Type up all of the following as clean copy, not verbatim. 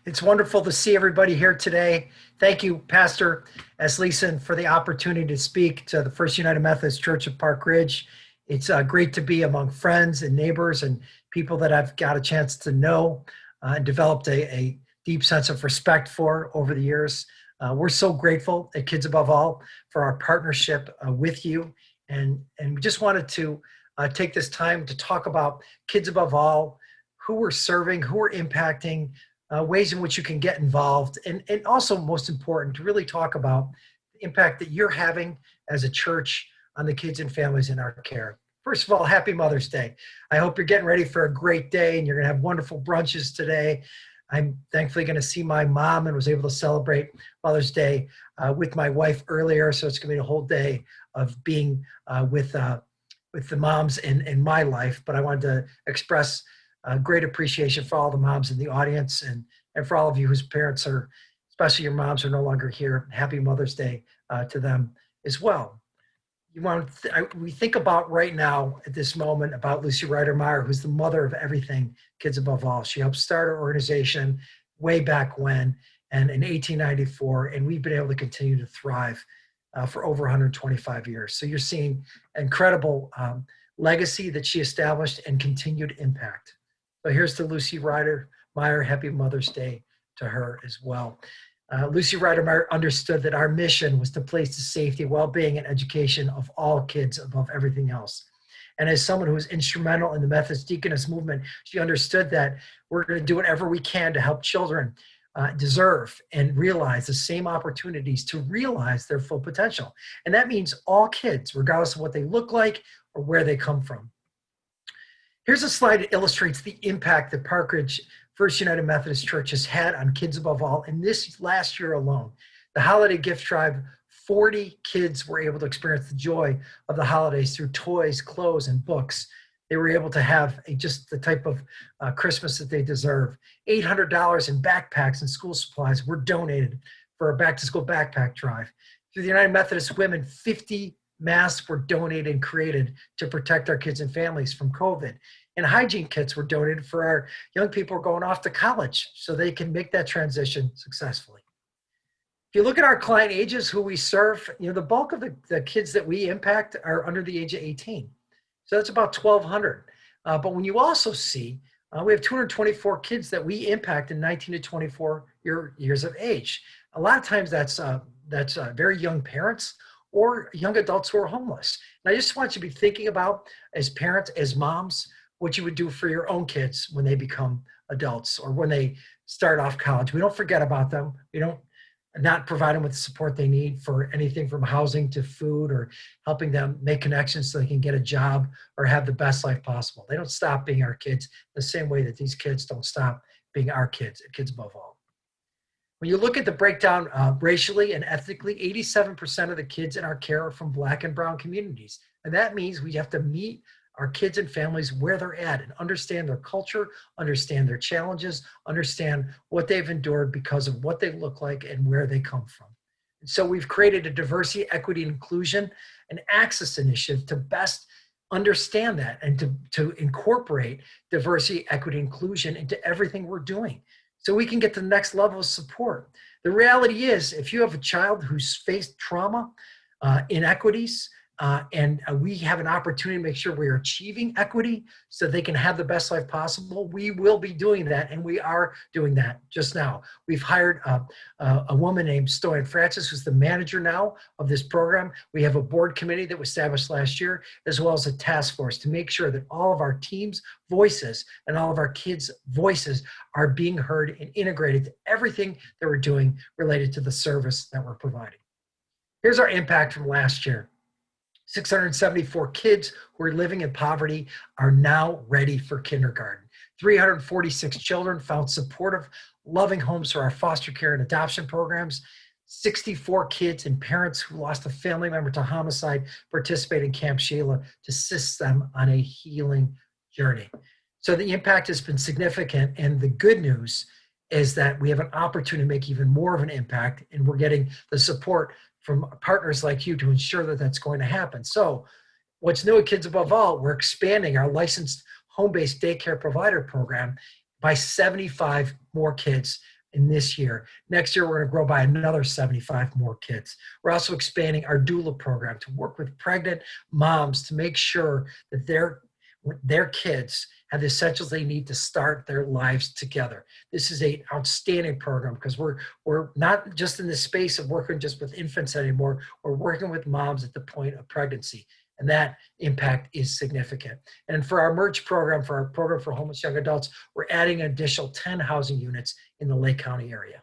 It's wonderful to see everybody here today. Thank you, Pastor Esleeson, for the opportunity to speak to the First United Methodist Church of Park Ridge. It's great to be among friends and neighbors and people that I've got a chance to know and developed a deep sense of respect for over the years. We're so grateful at Kids Above All for our partnership with you. And we just wanted to take this time to talk about Kids Above All, who we're serving, who we're impacting, ways in which you can get involved, and also most important, to really talk about the impact that you're having as a church on the kids and families in our care. First of all, happy Mother's Day. I hope you're getting ready for a great day and you're going to have wonderful brunches today. I'm thankfully going to see my mom and was able to celebrate Mother's Day with my wife earlier, so it's going to be a whole day of being with the moms in my life. But I wanted to express great appreciation for all the moms in the audience and for all of you whose parents are, especially your moms, are no longer here. Happy Mother's Day to them as well. We think about right now at this moment about Lucy Rydermeyer, who's the mother of everything Kids Above All. She helped start our organization way back when and in 1894, and we've been able to continue to thrive for over 125 years. So you're seeing incredible legacy that she established and continued impact. So here's to Lucy Rydermeyer. Happy Mother's Day to her as well. Lucy Rydermeyer understood that our mission was to place the safety, well-being, and education of all kids above everything else. And as someone who was instrumental in the Methodist Deaconess movement, she understood that we're going to do whatever we can to help children deserve and realize the same opportunities to realize their full potential. And that means all kids, regardless of what they look like or where they come from. Here's a slide that illustrates the impact that Park Ridge First United Methodist Church has had on Kids Above All. In this last year alone, the holiday gift drive, 40 kids were able to experience the joy of the holidays through toys, clothes, and books. They were able to have just the type of Christmas that they deserve. $800 in backpacks and school supplies were donated for a back-to-school backpack drive. Through the United Methodist Women, 50 masks were donated and created to protect our kids and families from COVID. And hygiene kits were donated for our young people going off to college so they can make that transition successfully. If you look at our client ages, who we serve, the bulk of the kids that we impact are under the age of 18. So that's about 1,200. But when you also see, we have 224 kids that we impact in 19 to 24 years of age. A lot of times that's very young parents or young adults who are homeless. And I just want you to be thinking about, as parents, as moms, what you would do for your own kids when they become adults or when they start off college. We don't forget about them. We don't not provide them with the support they need for anything from housing to food, or helping them make connections so they can get a job or have the best life possible. They don't stop being our kids the same way that these kids don't stop being our kids at Kids Above All. When you look at the breakdown racially and ethnically, 87% of the kids in our care are from Black and brown communities. And that means we have to meet our kids and families where they're at and understand their culture, understand their challenges, understand what they've endured because of what they look like and where they come from. And so we've created a diversity, equity, inclusion, and access initiative to best understand that and to incorporate diversity, equity, inclusion into everything we're doing, so we can get to the next level of support. The reality is, if you have a child who's faced trauma, inequities, and we have an opportunity to make sure we are achieving equity so they can have the best life possible, we will be doing that, and we are doing that just now. We've hired a woman named Stoyan Francis, who's the manager now of this program. We have a board committee that was established last year, as well as a task force to make sure that all of our team's voices and all of our kids' voices are being heard and integrated to everything that we're doing related to the service that we're providing. Here's our impact from last year. 674 kids who are living in poverty are now ready for kindergarten. 346 children found supportive, loving homes through our foster care and adoption programs. 64 kids and parents who lost a family member to homicide participate in Camp Sheila to assist them on a healing journey. So the impact has been significant, and the good news is that we have an opportunity to make even more of an impact, and we're getting the support from partners like you to ensure that that's going to happen. So what's new at Kids Above All, we're expanding our licensed home-based daycare provider program by 75 more kids in this year. Next year, we're going to grow by another 75 more kids. We're also expanding our doula program to work with pregnant moms to make sure that their kids have the essentials they need to start their lives together. This is an outstanding program because we're not just in the space of working just with infants anymore. We're working with moms at the point of pregnancy. And that impact is significant. And for our merge program, for our program for homeless young adults, we're adding an additional 10 housing units in the Lake County area.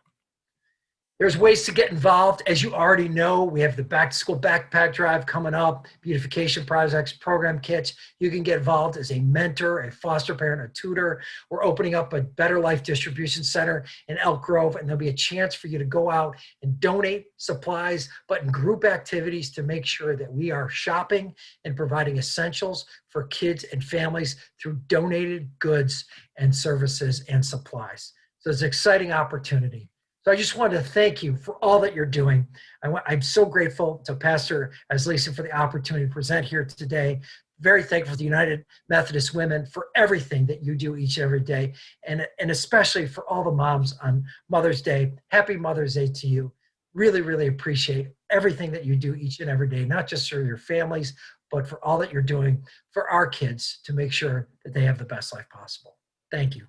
There's ways to get involved. As you already know, we have the back to school backpack drive coming up, beautification projects, program kits. You can get involved as a mentor, a foster parent, a tutor. We're opening up a Better Life Distribution Center in Elk Grove, and there'll be a chance for you to go out and donate supplies, but in group activities to make sure that we are shopping and providing essentials for kids and families through donated goods and services and supplies. So it's an exciting opportunity. So I just wanted to thank you for all that you're doing. I'm so grateful to Pastor Asleason for the opportunity to present here today. Very thankful to the United Methodist Women for everything that you do each and every day, and especially for all the moms on Mother's Day. Happy Mother's Day to you. Really, really appreciate everything that you do each and every day, not just for your families, but for all that you're doing for our kids to make sure that they have the best life possible. Thank you.